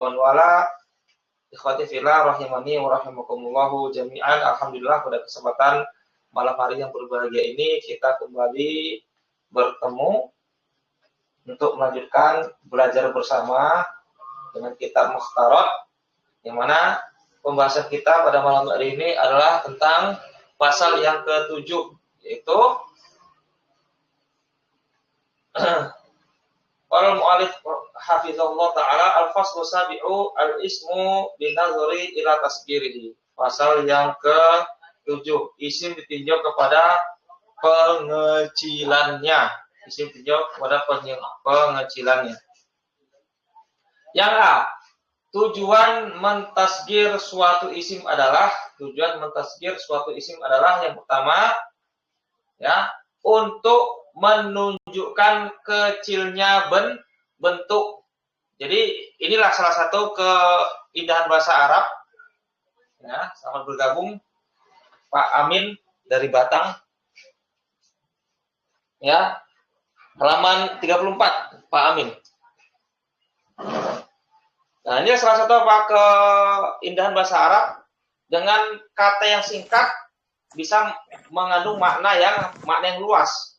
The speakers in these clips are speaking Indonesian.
wala ikhwati fillah rahimani wa rahimakumullahu jami'an. Alhamdulillah pada kesempatan malam hari yang berbahagia ini kita kembali bertemu untuk melanjutkan belajar bersama dengan kitab Mukhtarat, yang mana pembahasan kita pada malam hari ini adalah tentang pasal yang ke-7, yaitu Wal mu'alif hafizallahu ta'ala al-faslu sabi'u al-ismu binazari ila tasgirihi. Pasal yang ke-7, isim ditinjau kepada pengecilannya. Isim ditinjau kepada pengecilannya. Yang A, tujuan mentasgir suatu isim adalah yang pertama, ya, untuk menunjukkan kecilnya bentuk. Jadi inilah salah satu keindahan bahasa Arab. Ya, selamat bergabung Pak Amin dari Batang. Ya, halaman 34 Pak Amin. Nah, ini salah satu keindahan bahasa Arab, dengan kata yang singkat bisa mengandung makna yang luas.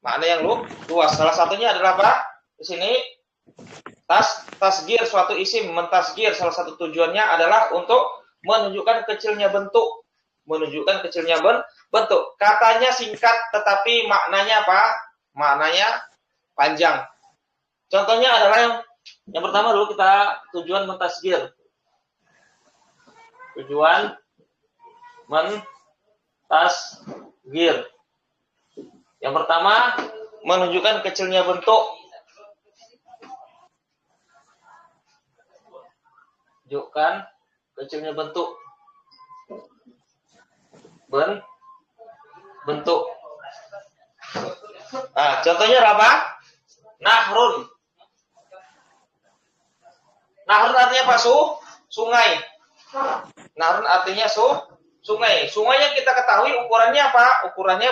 Salah satunya adalah apa? Di sini tasgir suatu isim, mentasgir salah satu tujuannya adalah untuk menunjukkan kecilnya bentuk. Katanya singkat tetapi maknanya apa? Maknanya panjang. Contohnya adalah yang pertama dulu kita tujuan mentasgir. Tujuan mentasgir. Yang pertama, menunjukkan kecilnya bentuk. Tunjukkan kecilnya bentuk. Bentuk. Nah, contohnya apa? Nahrun. Nahrun artinya apa? Sungai. Nahrun artinya sungai. Sungai yang kita ketahui ukurannya apa? Ukurannya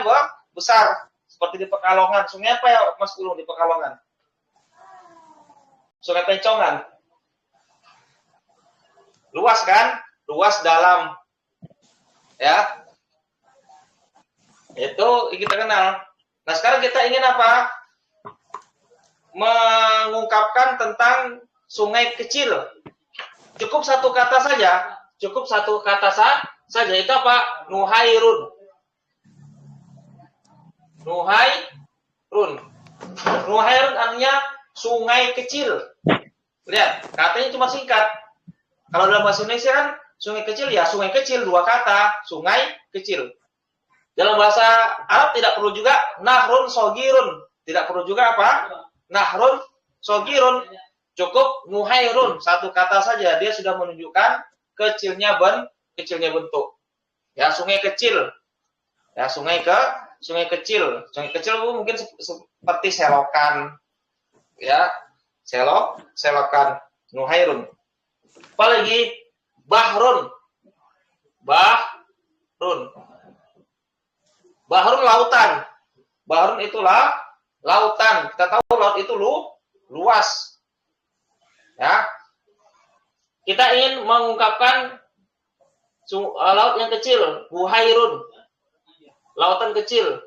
besar. Seperti di Pekalongan. Sungai apa ya Mas Ulung di Pekalongan? Sungai Pencongan. Luas kan? Luas dalam. Ya. Itu kita kenal. Nah, sekarang kita ingin apa? Mengungkapkan tentang sungai kecil. Cukup satu kata saja. Itu apa? Nuhairun. Nuhairun artinya sungai kecil. Lihat, katanya cuma singkat. Kalau dalam bahasa Indonesia kan sungai kecil ya sungai kecil, dua kata, sungai kecil. Dalam bahasa Arab tidak perlu juga nahrun sogirun. Tidak perlu juga apa? Nahrun sogirun. Cukup nuhairun, satu kata saja dia sudah menunjukkan kecilnya bentuk. Ya, sungai kecil. Ya, sungai kecil. Sungai kecil mungkin seperti selokan. Ya, selokan. Nuhairun. Apalagi bahrun. Bahrun lautan. Bahrun itulah lautan. Kita tahu laut itu luas. Ya. Kita ingin mengungkapkan laut yang kecil, buhairun. Lautan kecil.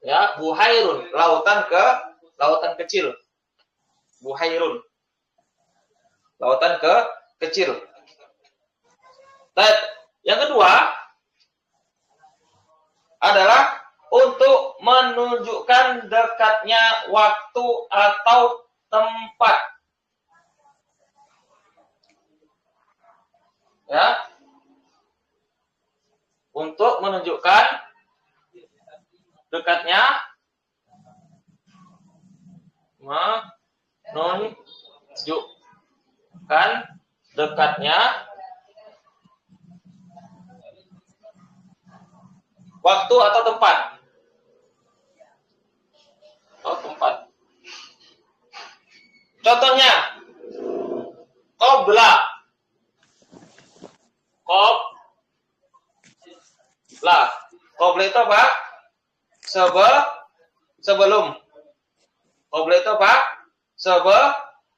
Ya, buhairun, lautan kecil. Buhairun. Lautan kecil. Baik, yang kedua adalah untuk menunjukkan dekatnya waktu atau tempat. Ya. Untuk menunjukkan dekatnya waktu atau tempat. Contohnya qabla. Qabla itu apa? Sebelum. Qabla itu apa?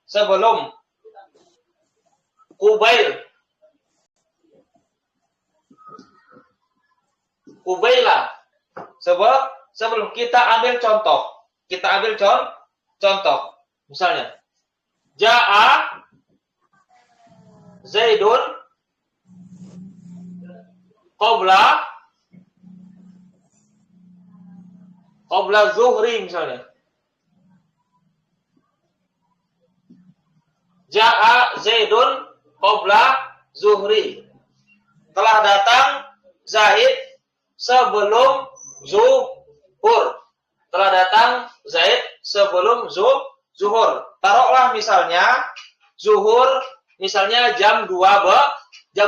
Sebelum. Kubail. Kubaila. Sebelum kita ambil contoh. Contoh. Misalnya, Ja'a Zaidun qabla zuhri misalnya. Ja'a Zaidun qabla zuhri. Telah datang Zaid sebelum zuhur. Telah datang Zaid sebelum zuhur. Taruhlah misalnya zuhur misalnya jam 12.00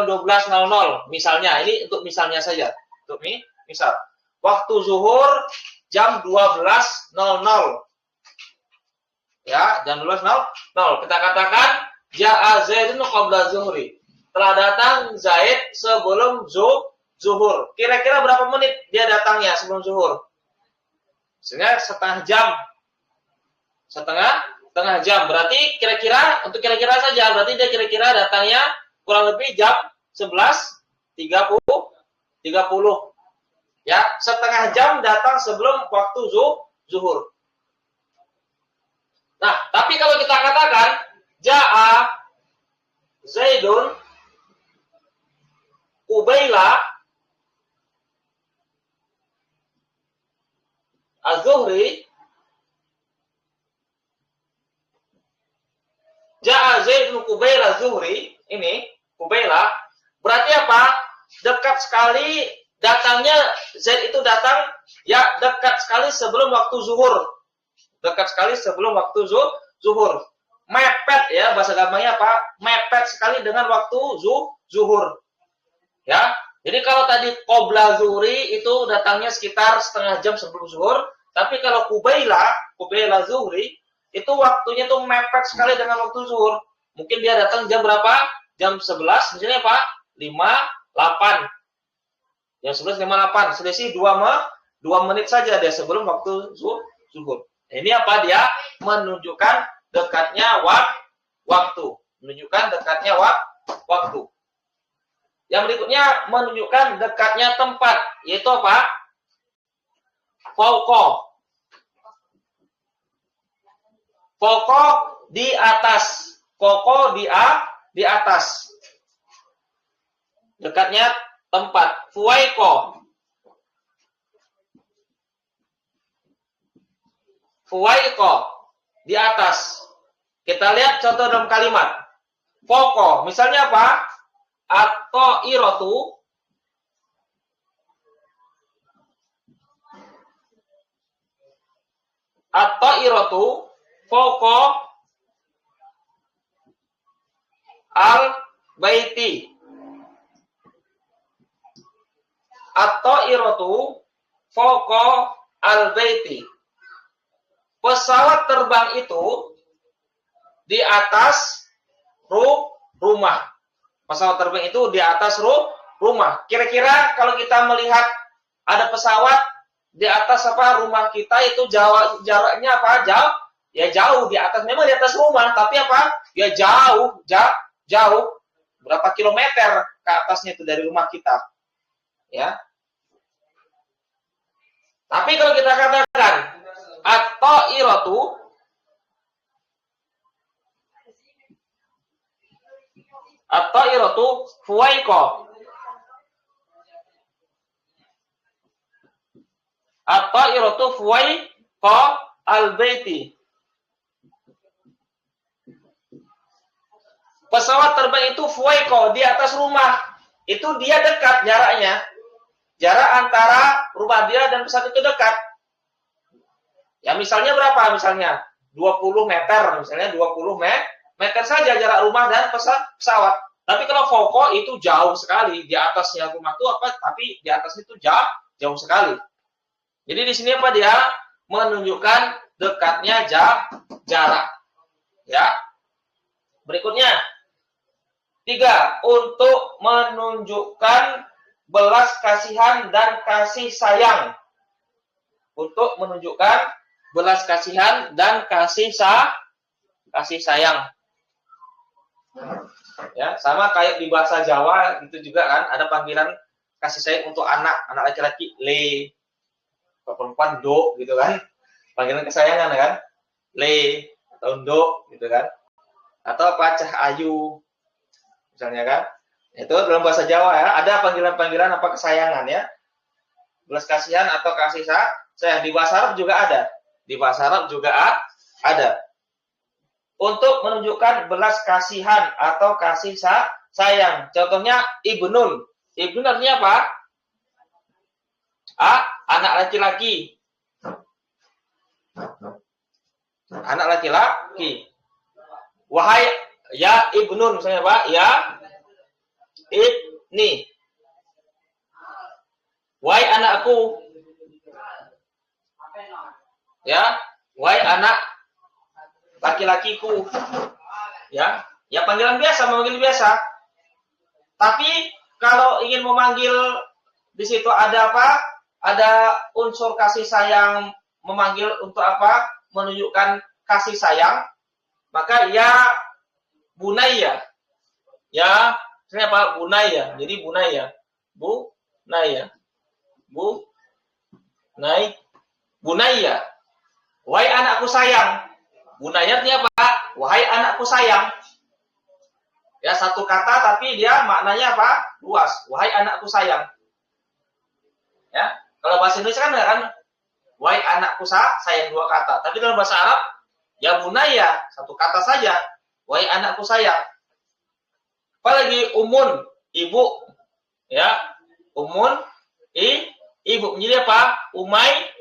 misalnya. Ini untuk misalnya saja. Untuk misal. Waktu zuhur jam 12.00. Ya, jam 12.00. Kita katakan Ja'a Zaidun qabla zuhri. Telah datang Zaid sebelum zuhur. Kira-kira berapa menit dia datangnya sebelum zuhur? Sehingga setengah jam. Setengah jam. Berarti kira-kira saja. Berarti dia kira-kira datangnya kurang lebih jam 11.30. Ya, setengah jam datang sebelum waktu zuhur. Nah, tapi kalau kita katakan Ja'a Zaidun Qubaila Az-Zuhri. Ja'a Zaidun Qubaila Az-Zuhri. Ini Qubaila. Berarti apa? Dekat sekali datangnya. Zaid itu datang ya dekat sekali sebelum waktu zuhur. Zuhur. Mepet ya, bahasa gampangnya apa? Mepet sekali dengan waktu zuhur. Ya. Jadi kalau tadi qabla zuhri itu datangnya sekitar setengah jam sebelum zuhur, tapi kalau Qubaila zuhri itu waktunya tuh mepet sekali dengan waktu zuhur. Mungkin dia datang jam berapa? Jam 11, misalnya apa? 5:08. Jam 11:58, selisih 2 menit saja dia sebelum waktu zuhur. Ini apa? Dia menunjukkan dekatnya waktu. Yang berikutnya menunjukkan dekatnya tempat, yaitu apa? Fauqa di atas. Di atas. Dekatnya tempat. Fuwaiqa di atas. Kita lihat contoh dalam kalimat. Fauqa, misalnya apa? At-ta'iratu fauqa al-baiti. At-ta'iratu fauqa al-baiti. Pesawat terbang itu di atas rumah. Pesawat terbang itu di atas rumah. Kira-kira kalau kita melihat ada pesawat di atas rumah kita itu jaraknya apa? Jauh di atas. Memang di atas rumah, tapi apa? Ya jauh. Berapa kilometer ke atasnya itu dari rumah kita. Ya. Tapi kalau kita katakan at-ta'iratu fuwaiqa. At-ta'iratu fuwaiqa al-baiti. Pesawat terbang itu fuwaiqa, di atas rumah. Itu dia dekat jaraknya. Jarak antara rumah dia dan pesawat itu dekat. Ya misalnya berapa? Misalnya 20 meter. Misalnya 20 meter saja jarak rumah dan pesawat. Tapi kalau fauqa itu jauh sekali. Di atasnya rumah itu apa? Tapi di atasnya itu jauh sekali. Jadi di sini apa dia? Menunjukkan dekatnya jarak. Ya. Berikutnya. 3. Untuk menunjukkan belas kasihan dan kasih sayang. Untuk menunjukkan belas kasihan dan kasih sayang. Ya, sama kayak di bahasa Jawa itu juga kan ada panggilan kasih sayang untuk anak laki-laki le, perempuan do gitu kan. Panggilan kesayangan kan. Le atau do gitu kan. Atau apa cah ayu misalnya kan. Itu dalam bahasa Jawa ya, ada panggilan-panggilan apa kesayangan ya. Belas kasihan atau kasih sayang. Di bahasa Arab juga ada. Di bahasa Arab juga ada. Untuk menunjukkan belas kasihan atau kasih sayang. Contohnya ibnun. Ibnun artinya apa? Anak laki-laki. Anak laki-laki. Wahai ya ibnun misalnya Pak, ya ibni. Wahai anakku. Ya, wahai anak laki-lakiku. Ya panggilan biasa, memanggil biasa. Tapi kalau ingin memanggil di situ ada apa? Ada unsur kasih sayang, memanggil untuk apa? Menunjukkan kasih sayang. Maka ya bunaya. Ya, misalnya apa? Bunaya. Jadi bunaya. Bunaya. Bunaya. Wahai anakku sayang. Bunaya artinya apa? Wahai anakku sayang. Ya, satu kata tapi dia maknanya apa? Luas. Wahai anakku sayang. Ya, kalau bahasa Indonesia kan wahai anakku sayang dua kata. Tapi dalam bahasa Arab ya bunaya satu kata saja. Wahai anakku sayang. Apalagi umun, ibu. Ya, umun, ibu. Menjadi apa? Umaimatun.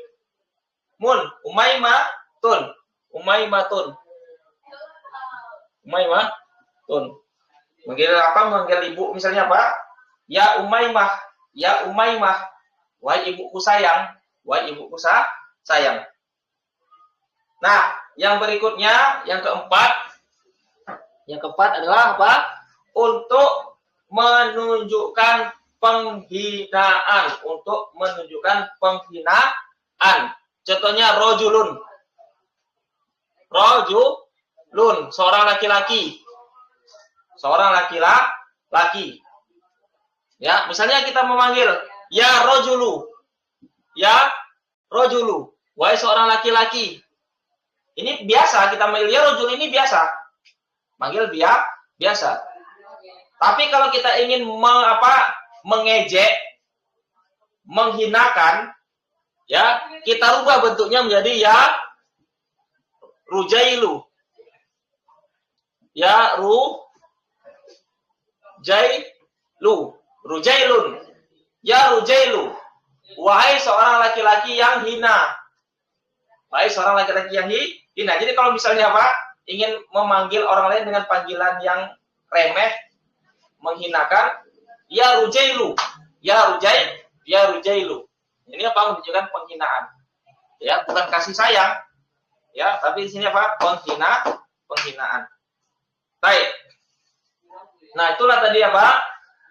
Manggil apa? Manggil ibu misalnya apa? Ya Umaymah. Wahai ibuku sayang. Sayang. Nah, yang berikutnya, yang keempat adalah apa? Untuk menunjukkan penghinaan. Contohnya rojulun, seorang laki-laki. Ya, misalnya kita memanggil ya rojulu, wahai seorang laki-laki. Ini biasa kita manggil ya rojul, ini biasa. Manggil biasa. Tapi kalau kita ingin mengejek, menghinakan, ya, kita rubah bentuknya menjadi ya rujailu. Ya rujailun. Ya rujailu. Wahai seorang laki-laki yang hina. Jadi kalau misalnya apa? Ingin memanggil orang lain dengan panggilan yang remeh, menghinakan, ya rujailu. Ini apa? Menunjukkan penghinaan. Ya, bukan kasih sayang. Ya, tapi di sini apa? Penghinaan. Baik. Nah, itulah tadi apa?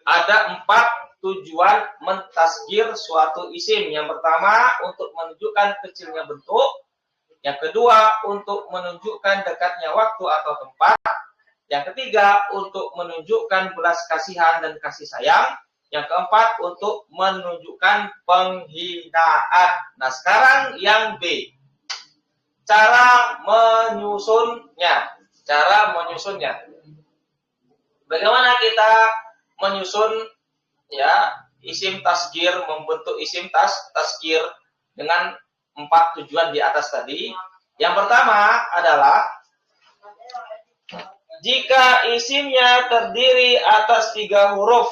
Ada 4 tujuan mentasgir suatu isim. Yang pertama, untuk menunjukkan kecilnya bentuk. Yang kedua, untuk menunjukkan dekatnya waktu atau tempat. Yang ketiga, untuk menunjukkan belas kasihan dan kasih sayang. Yang keempat, untuk menunjukkan penghinaan. Nah, sekarang yang B. Cara menyusunnya. Bagaimana kita menyusun ya isim tasgir, membentuk isim tasgir dengan 4 tujuan di atas tadi. Yang pertama adalah jika isimnya terdiri atas 3 huruf,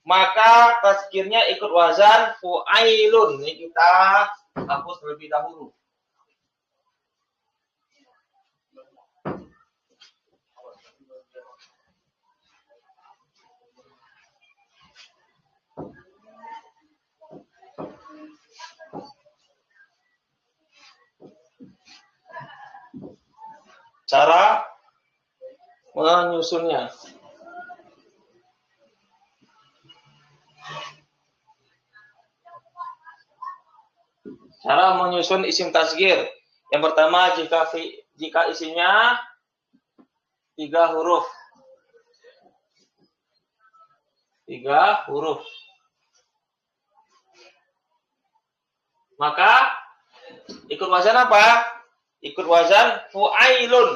maka tasgirnya ikut wazan fu'ailun. Ini kita hapus terlebih dahulu. Cara menyusunnya. Cara menyusun isim tasgir. Yang pertama, jika isimnya 3 huruf. 3 huruf. Maka ikut wazan apa? Ikut wazan fu'ailun.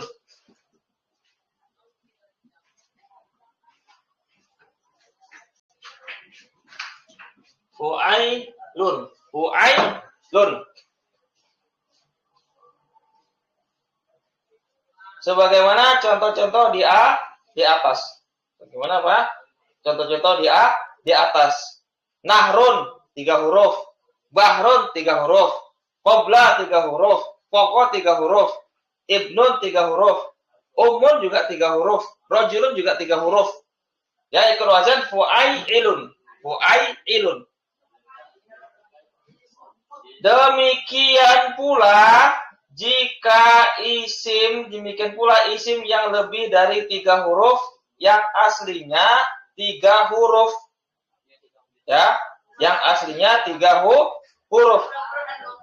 Fu'ailun. Fu'ailun. Sebagaimana contoh-contoh di atas. Bagaimana Pak? Contoh-contoh di atas. Nahrun 3 huruf. Bahrun 3 huruf. Qobla 3 huruf. Poko 3 huruf. Ibnun 3 huruf. Ummun juga 3 huruf. Rojulun juga 3 huruf. Ya, ikut wazan fu'ailun. Fu'ailun. Demikian pula jika isim, demikian pula isim yang lebih dari 3 huruf yang aslinya 3 huruf. Ya, yang aslinya 3 huruf.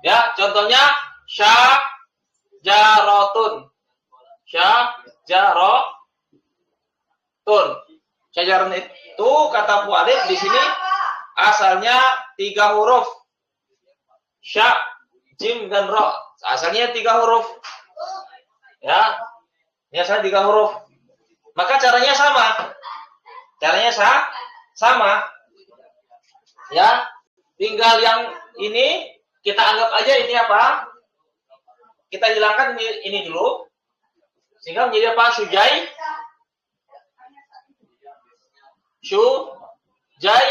Ya, contohnya syajaratun. Syajaratun. Syajaratun itu kata Bu Alif di sini asalnya 3 huruf. Sya, jim dan ro. Asalnya 3 huruf. Ya. Ini asalnya 3 huruf. Maka caranya sama. Caranya sama. Ya. Tinggal yang ini kita anggap aja ini apa? Kita hilangkan ini dulu. Sehingga menjadi apa? Sujai.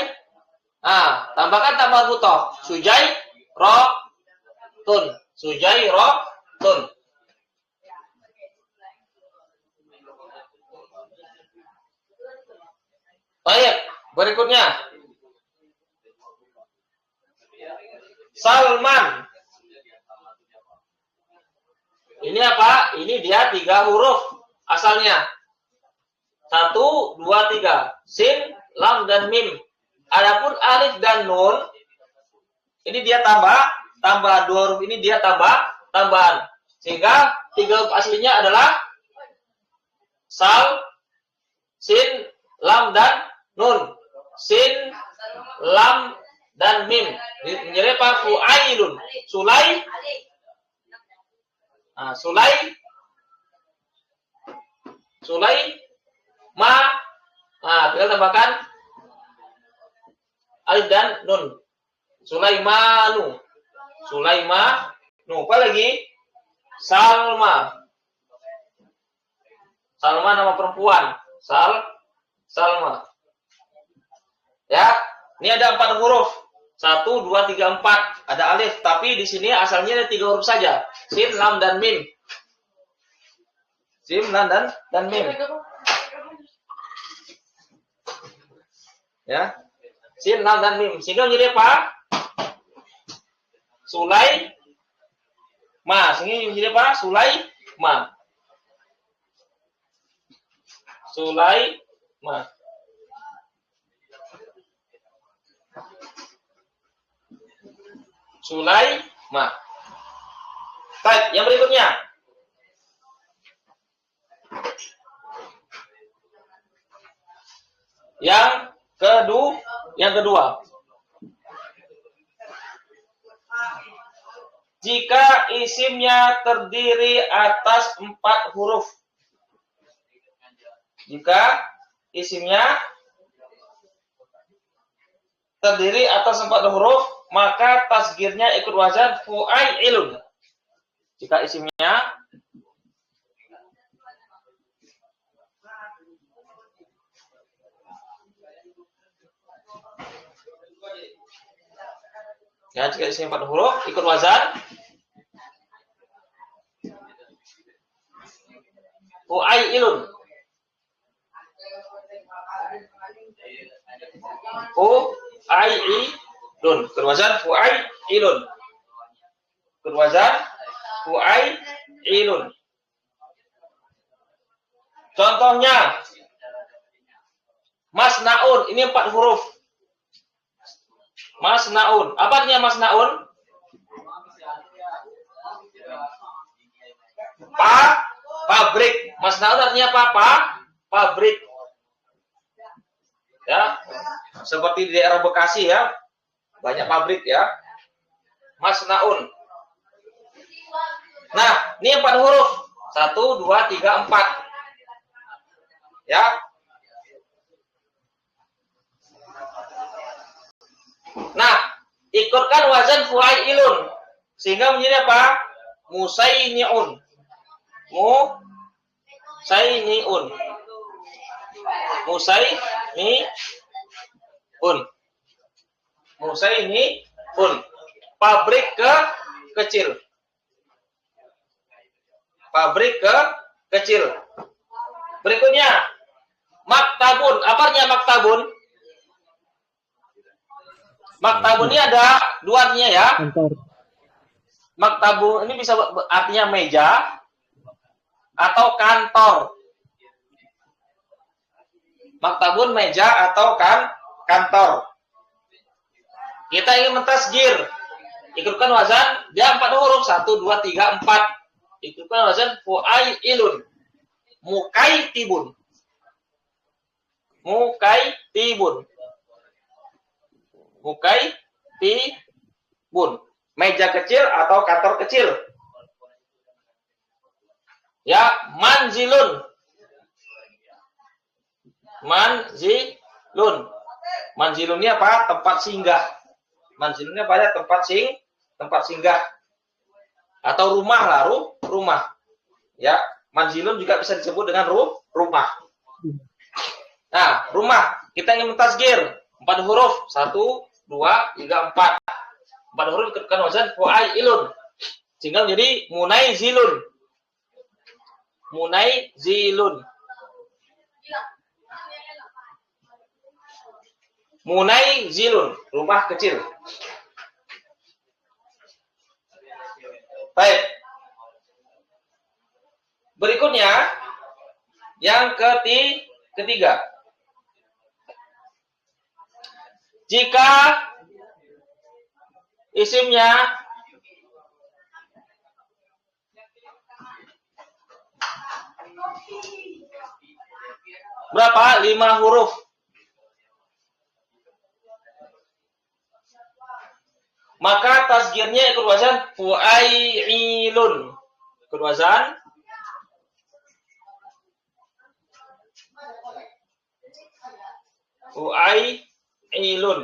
Tambahkan tambahan butoh. Sujai rotun. Sujai rotun. Baik, berikutnya. Salman. Ini apa? Ini dia 3 huruf asalnya. 1, 2, 3. Sin, lam, dan mim. Adapun alif dan nun, ini dia tambah 2 huruf ini dia tambahan. Sehingga 3 huruf aslinya adalah sal, sin, lam, dan nun. Sin, lam, dan mim. Menjadi apa? Fu'ailun. Sulai ma. Tinggal tambahkan alif dan nun. Sulaimanu. Apa lagi? Salma nama perempuan. Salma. Ya, ini ada 4 huruf. 1, 2, 3, 4. Ada alif, tapi di sini asalnya ada 3 huruf saja. Sin, lam, dan mim. Sin, lam, dan mim. Ya. Sin, lam, dan mim. Sehingga menjadi apa? Sehingga menjadi apa? Sulaima. Baik, yang berikutnya. Yang kedua. Jika isimnya terdiri atas 4 huruf. Jika isimnya terdiri atas 4 huruf, maka tasgirnya ikut wazan fu'ailun. Jika isimnya jika isimnya 4 huruf ikut wazan fu'ailun. Fu'ailun. Berwazan fu'ailun. Berwazan fu'ailun. Contohnya masnaun, ini 4 huruf. Masnaun. Apa artinya masnaun? Pabrik. Masnaun artinya apa? Pabrik. Ya, seperti di daerah Bekasi ya, banyak pabrik ya. Masnaun. Nah, ini 4 huruf. 1, 2, 3, 4. Ya. Nah, ikutkan wazan fuailun sehingga menjadi apa? Musainiun. Musainiun. Musainiun. Musainiun. Pabrik kecil. Pabrik kecil. Berikutnya, maktabun. Apa artinya maktabun? Maktabun ini ada dua artinya ya. Maktabun ini bisa artinya meja atau kantor. Maktabun meja atau kantor. Kita ingin mentasgir. Ikutkan wazan, dia 4 huruf. 1, 2, 3, 4. Ikutkan wazan fuailun. Mukaitibun. Mukaitibun. Mukaitibun. Meja kecil atau kantor kecil. Ya, manzilun. Manzilun. Manzilun ini apa? Tempat singgah. Manzilun ini apa ya? Tempat singgah. Atau rumah lah, rumah. Ya, manzilun juga bisa disebut dengan rumah. Nah, rumah. Kita ingin mentasgir. 4 huruf. 1, 2, 3, 4. 4 huruf ikutkan wazan fuailun. Sehingga menjadi munaizilun. Munaizilun. Munaizilun. Rumah kecil. Baik. Berikutnya yang ketiga. Jika isimnya berapa? 5 huruf. Maka tasgirnya ikut wazan fuailun. Ikut wazan fuailun.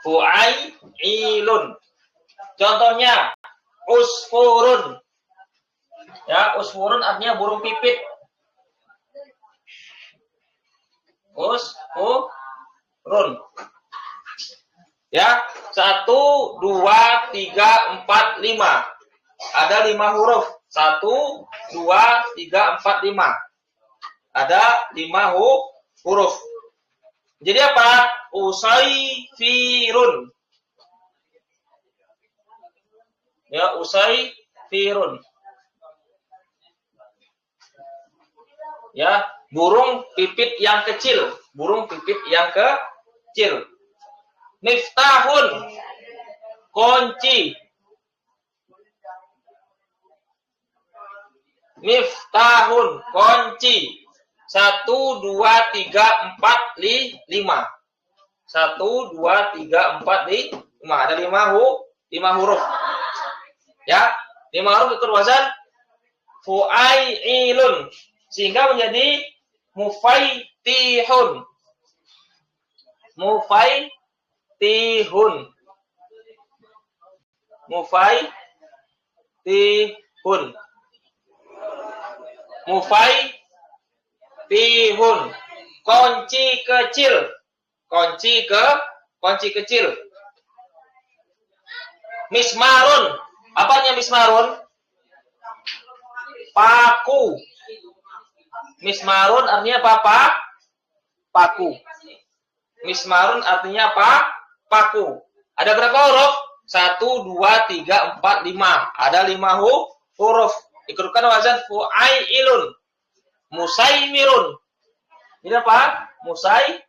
Fuailun. Contohnya usfurun. Ya, usfurun artinya burung pipit. Usfurun. Ya, 1, 2, 3, 4, 5. Ada 5 huruf. 1, 2, 3, 4, 5. Ada 5 huruf. Jadi apa? Usaifirun. Ya, usaifirun. Ya, burung pipit yang kecil. Burung pipit yang kecil. Miftahun. Kunci. Miftahun. Kunci. 1, 2, 3, 4, 5. 1, 2, 3, 4, 5. Ada 5 huruf. Ya, 5 huruf ikut wazan fuailun. Sehingga menjadi mufaitihun. Mufaitihun. Mufaitihun. Mufaitihun. Kunci kecil. Kunci kecil. Mismarun. Apanya mismarun? Paku. Mismarun artinya apa? Paku. Mismarun artinya apa? Paku. Ada berapa huruf? 1, 2, 3, 4, 5. Ada 5 huruf. Ikutkan wazan fuailun. Musaimirun. Ini apa? Musaimirun.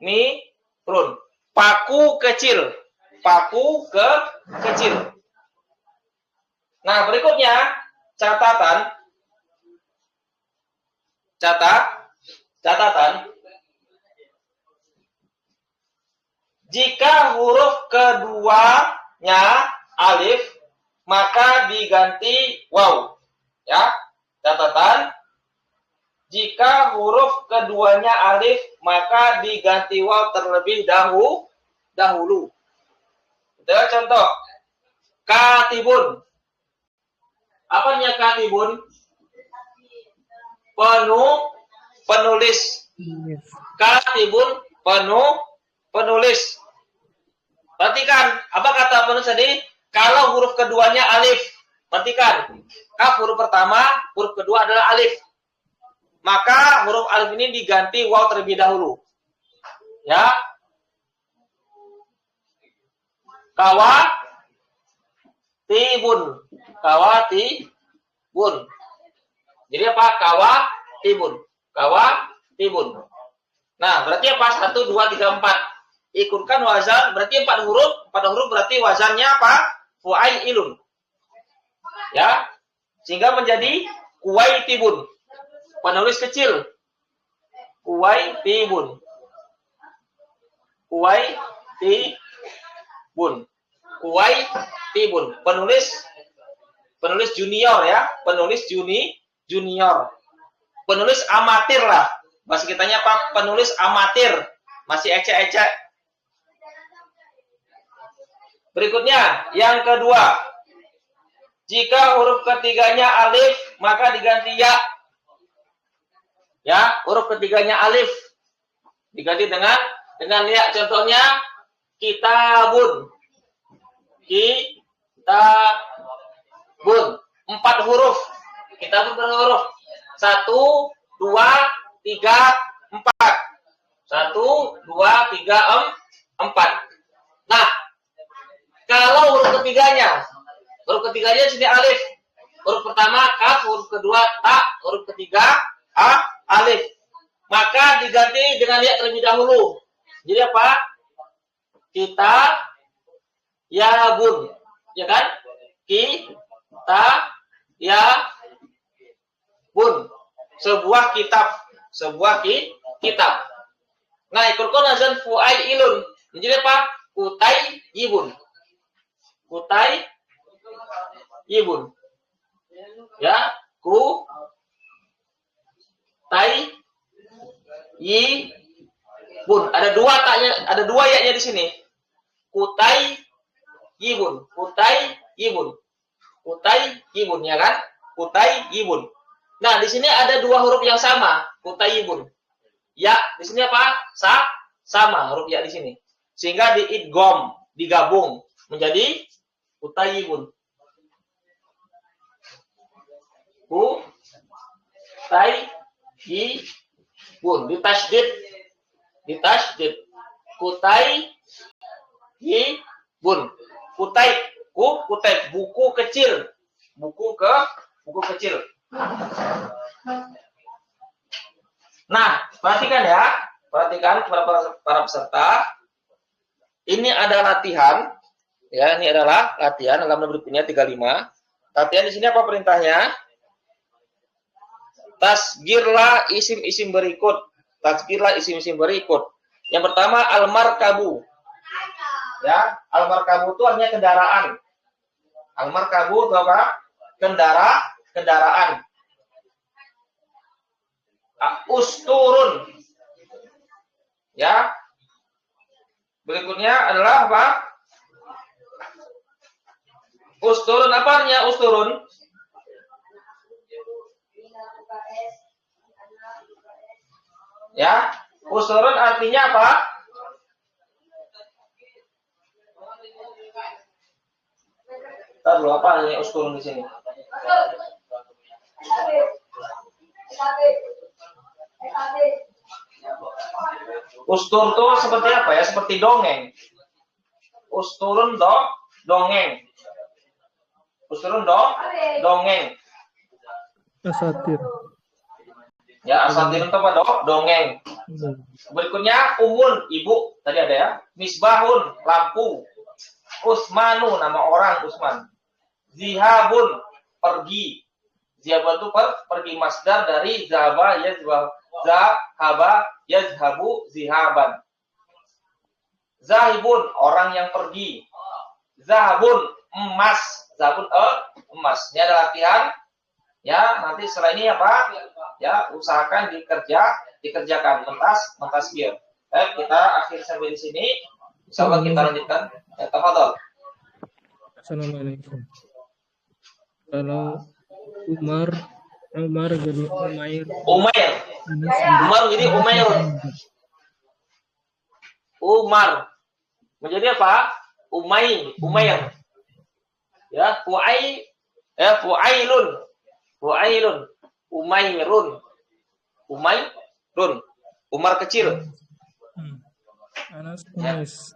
mirun. Paku kecil. Paku kecil. Nah, berikutnya catatan. Jika huruf keduanya alif, maka diganti waw. Ya, catatan. Jika huruf keduanya alif, maka diganti waw terlebih dahulu. Itu contoh. Katibun. Apa artinya katibun? Penulis. Katibun, penulis. Perhatikan, apa kata penulis tadi? Kalau huruf keduanya alif. Perhatikan, kaf huruf pertama, huruf kedua adalah alif. Maka huruf alif ini diganti waw terlebih dahulu. Ya. Kawatibun. Jadi apa? Kawatibun. Nah, berarti apa? 1, 2, 3, 4. Ikutkan wazan, berarti 4 huruf. 4 huruf berarti wazannya apa? Fu'ailun. Ya. Sehingga menjadi kuwaitibun. Penulis kecil. Kuwaitibun. Penulis junior ya, junior. Penulis amatir lah. Bahasa kitanya apa? Penulis amatir. Masih ecek-ecek. Berikutnya, yang kedua. Jika huruf ketiganya alif, maka diganti ya. Ya, huruf ketiganya alif. Diganti dengan ya. Contohnya, kitabun. 4 huruf. Kitabun berapa huruf? 1, 2, 3, 4. 1, 2, 3, 4. Nah, kalau huruf ketiganya di sini alif. Huruf pertama kaf, huruf kedua ta, huruf ketiga alif. Maka diganti dengan ya terlebih dahulu. Jadi apa? Kita ya bun, ya kan? Kita ya bun. Sebuah kitab. Nah, ikutkan azan fu'ailun. Menjadi apa? Kutayyibun. Ya, kutayyibun. Ada dua ya-nya di sini. Kutayyibun, ya kan? Kutayyibun. Nah, di sini ada 2 huruf yang sama, kutayyibun. Ya, di sini apa? Sama huruf ya di sini. Sehingga diidgham, digabung menjadi kutayyibun. Kutayyibun. Ditasydid. Kutayyibun. Kutaib, buku kecil. Buku kecil. Nah, perhatikan para peserta. Ini ada latihan. Ya, ini adalah latihan halaman berikutnya 35. Latihan di sini apa perintahnya? Tasgirlah isim-isim berikut. Yang pertama al-markabu. Ya, al-markabu itu artinya kendaraan. Al-markabu itu apa? Kendaraan. Usturun. Ya. Berikutnya adalah apa? Usturun, apa artinya usturun? Ya, usturun artinya apa? Tahu dulu apa artinya usturun di sini? Ustur itu seperti apa ya? Seperti dongeng. Usturun dongeng. Usturun dongeng. Asatir. Ya, asatirun itu apa? Dongeng. Berikutnya umun, ibu. Tadi ada ya. Misbahun, lampu. Usmanu, nama orang Usman. Zihabun, pergi. Zihabun itu pergi, masdar dari zahaba yazhabu zihaban. Zahibun, orang yang pergi. Zahabun, emas. Zahabun, emas. Ini ada latihan. Ya, nanti setelah ini apa? Ya, usahakan dikerjakan mentas gear. Baik, kita akhir sampai di sini. Insyaallah kita lanjutkan. Ya, tafadhol. Assalamualaikum. Kalau Umar jadi Umair. Umar jadi Umair. Umar menjadi apa? Umair. Ya, Fuailun. Umairun. Umar kecil. Anas Unes.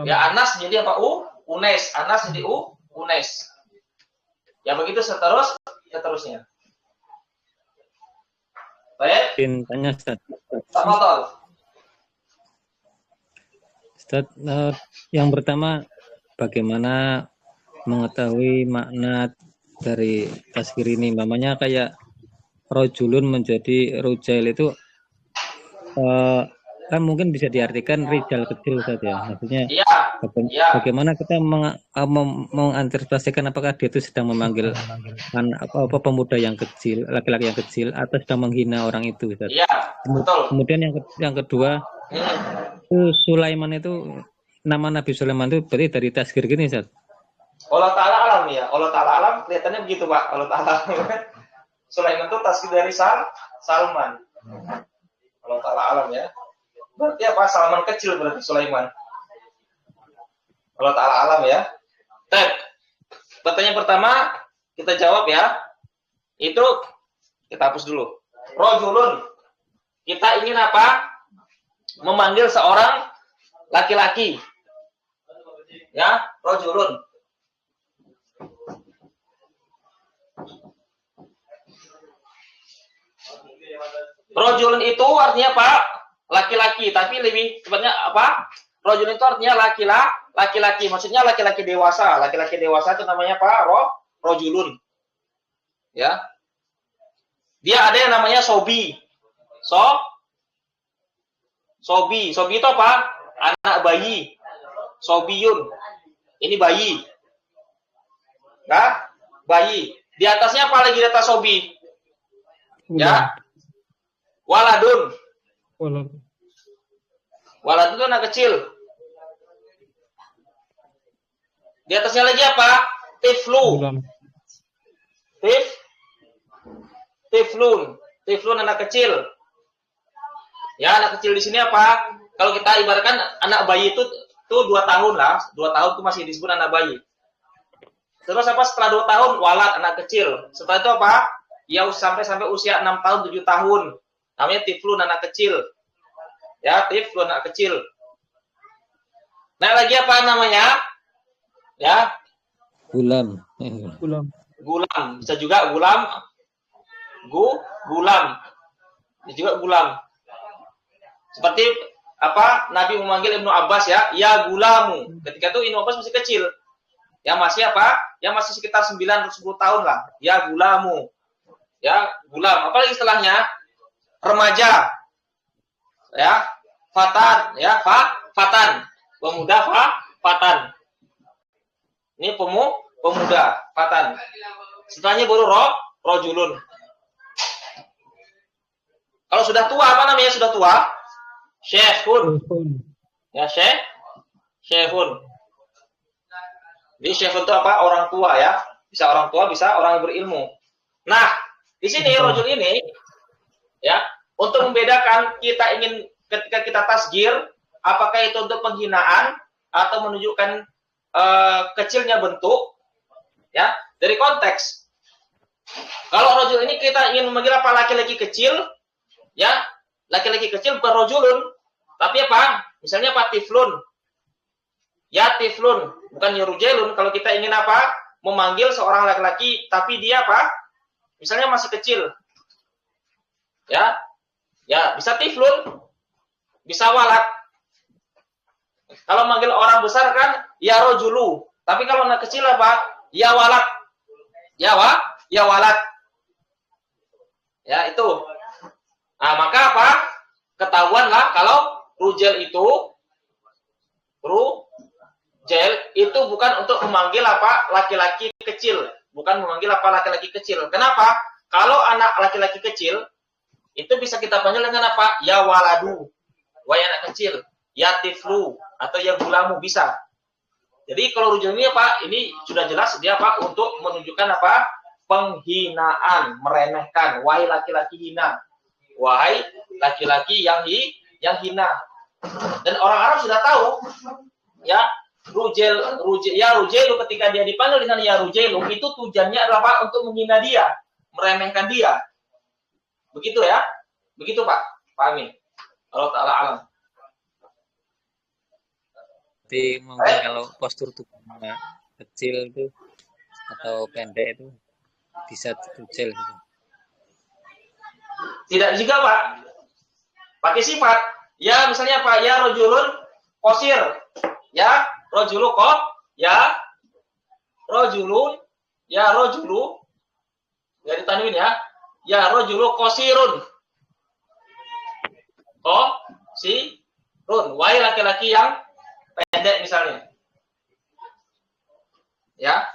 Ya, Anas jadi apa? Unes. Anas jadi Unes. Ya, begitu seterusnya. Baik. Tanya Ustaz. Tafadhol. Ustaz, yang pertama bagaimana mengetahui makna dari tasghir ini? Mamanya kayak rojulun menjadi rujail itu kan mungkin bisa diartikan rijal kecil saja. Maksudnya bagaimana kita mengantisipasikan apakah dia itu sedang memanggil apa pemuda yang kecil, laki-laki yang kecil, atau sedang menghina orang itu, Ustaz. Iya, betul. Kemudian yang kedua, Sulaiman itu, nama Nabi Sulaiman itu berarti dari tasghir gini, Ustaz. Allah Ta'ala alam ya. Allah Ta'ala alam kelihatannya begitu, Pak. Allah Ta'ala Sulaiman itu tasghir dari Salman. Allah Ta'ala alam ya. Berarti apa? Salman kecil berarti Sulaiman. Allah Ta'ala alam ya. Pertanyaan pertama kita jawab ya. Itu kita hapus dulu. Rojulun. Kita ingin apa? Memanggil seorang laki-laki. Ya, rojulun. Rojulun itu artinya apa? Laki-laki, tapi lebih tepatnya apa? Rojulun itu artinya laki-laki. Maksudnya laki-laki dewasa. Laki-laki dewasa itu namanya apa? Rojulun. Ya. Dia ada yang namanya sobi. Sobi itu apa? Anak bayi. Sobiyun. Ini bayi. Nah, bayi. Di atasnya apa lagi di atas sobi? Ya. Waladun. Waladun itu anak kecil. Di atasnya lagi apa? Tiflu. Tiflun anak kecil. Ya, anak kecil di sini apa? Kalau kita ibaratkan anak bayi itu 2 tahun lah. 2 tahun itu masih disebut anak bayi. Terus apa setelah 2 tahun? Walad, anak kecil. Setelah itu apa? Ya sampai usia 6 tahun, 7 tahun. Namanya tiflun, anak kecil. Ya, tiflun, anak kecil. Nah, lagi apa namanya? Ya. Gulam. Bisa juga gulam. Gulam. Bisa juga gulam. Seperti apa? Nabi memanggil Ibnu Abbas ya gulamu. Ketika itu Ibnu Abbas masih kecil. Ya masih apa? Ya masih sekitar 9 atau 10 tahun lah. Ya gulamu. Ya, gulam. Apalagi istilahnya? Remaja. Ya, fatan, ya, fatan. Pemuda fatan. Ini pemuda fatan. Setelahnya baru rojulun. Kalau sudah tua apa namanya? Sudah tua? Syekhun. Ya, syekhun. Jadi syekhun itu apa? Orang tua ya. Bisa orang tua, bisa orang yang berilmu. Nah, di sini rojul ini ya, untuk membedakan kita ingin ketika kita tasghir, apakah itu untuk penghinaan atau menunjukkan kecilnya bentuk ya, dari konteks. Kalau rojul ini kita ingin memanggil apa? Laki-laki kecil ya, laki-laki kecil bukan rojulun, tapi apa? Misalnya apa? Tiflun. Ya, tiflun, bukan yurujailun. Kalau kita ingin apa? Memanggil seorang laki-laki tapi dia apa? Misalnya masih kecil. Ya. Ya, bisa tiflun, bisa walad. Kalau manggil orang besar kan ya rojulu. Tapi kalau anak kecil apa? Ya walad. Ya walad. Ya, itu. Nah, maka apa? Ketahuanlah kalau rujel itu bukan untuk memanggil apa? Laki-laki kecil, bukan memanggil apa laki-laki kecil. Kenapa? Kalau anak laki-laki kecil itu bisa kita panggil dengan apa? Ya waladu. Wahai anak kecil, ya tiflu atau ya gulamu bisa. Jadi kalau rujel ini apa? Ini sudah jelas dia apa? Untuk menunjukkan apa? Penghinaan, meremehkan. Wahai laki-laki hina. Wahai laki-laki yang hina. Dan orang Arab sudah tahu, ya rujelu ketika dia dipanggil dengan ya rujelu itu tujuannya adalah apa? Untuk menghina dia, meremehkan dia. Begitu ya? Begitu Pak Amin. Allah Ta'ala alam. Jadi mungkin kalau postur tubuhnya kecil itu atau pendek itu bisa rujel gitu. Tidak juga Pak. Pakai sifat. Ya misalnya Pak, ya rojulun qosir. Ya rojulu kok. Ya rojulun. Ya rojulu. Ya ditanwin ya. Ya rojulu qosirun. Qosirun. Wahai laki-laki yang pendek misalnya. Ya.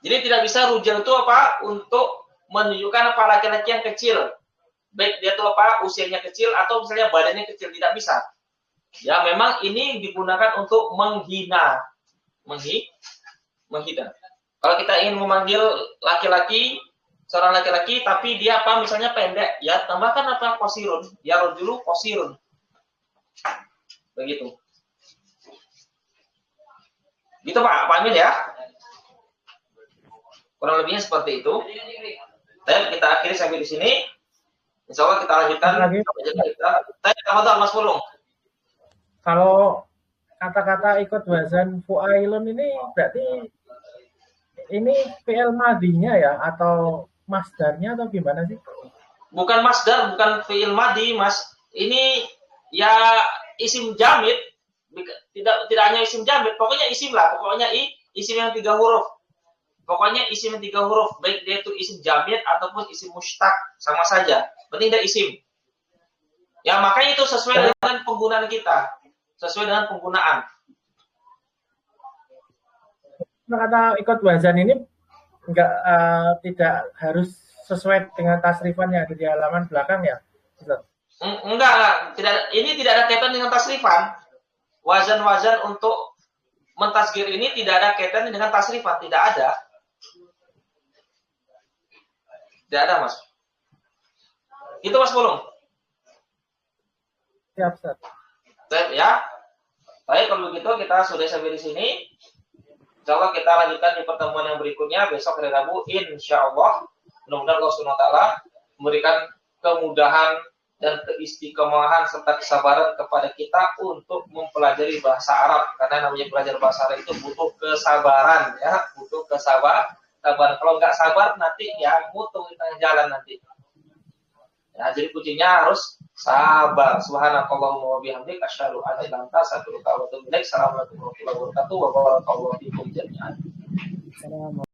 Jadi tidak bisa rujal itu apa? Untuk menunjukkan apa laki-laki yang kecil. Baik dia itu apa? Usianya kecil atau misalnya badannya kecil, tidak bisa. Ya, memang ini digunakan untuk menghina. Menghina. Kalau kita ingin memanggil laki-laki, seorang laki-laki tapi dia apa? Misalnya pendek, ya tambahkan apa? Qosirun. Ya rojulu qosirun. Begitu. Gitu Pak Amin ya. Kurang lebihnya seperti itu. Dan kita akhiri sampai di sini. Insya Allah kita lanjutkan. Kita Mas Pulung. Kalau kata-kata ikut wazan fu'ailun ini berarti ini fi'il madinya ya atau masdarnya atau gimana sih? Bukan masdar, bukan fi'il madi, Mas. Ini ya isim jamid. Tidak hanya isim jamid, pokoknya isim lah. Pokoknya isim yang 3 huruf. Pokoknya isim yang 3 huruf, baik dia itu isim jamid ataupun isim mustaq, sama saja. Penting dia isim. Ya makanya itu sesuai dengan penggunaan kita, sesuai dengan penggunaan. Kata ikut wazan ini tidak harus sesuai dengan tasrifannya di halaman belakang ya? Enggak. Ini tidak ada kaitan dengan tasrifan. Wazan-wazan untuk mentasgir ini tidak ada kaitan dengan tasrifan, tidak ada. Tidak ada, Mas. Itu Mas Pulung. Siap, Ustaz. Ya. Baik, kalau begitu kita sudah sampai di sini. Insya Allah kita lanjutkan di pertemuan yang berikutnya besok hari Rabu. Insya Allah. Mudah-mudahan Allah SWT memberikan kemudahan dan keistiqomahan serta kesabaran kepada kita untuk mempelajari bahasa Arab. Karena namanya belajar bahasa Arab itu butuh kesabaran, ya, butuh kesabaran. Kalau nggak sabar nanti ya mutung di tengah jalan nanti. Ya, jadi kuncinya harus sabar. Subhanakallahumma wa bihamdika asyhadu an la ilaha illa anta astaghfiruka wa atubu ilaik. Assalamualaikum warahmatullahi wabarakatuh. Wa barakallahu fiikum jami'an.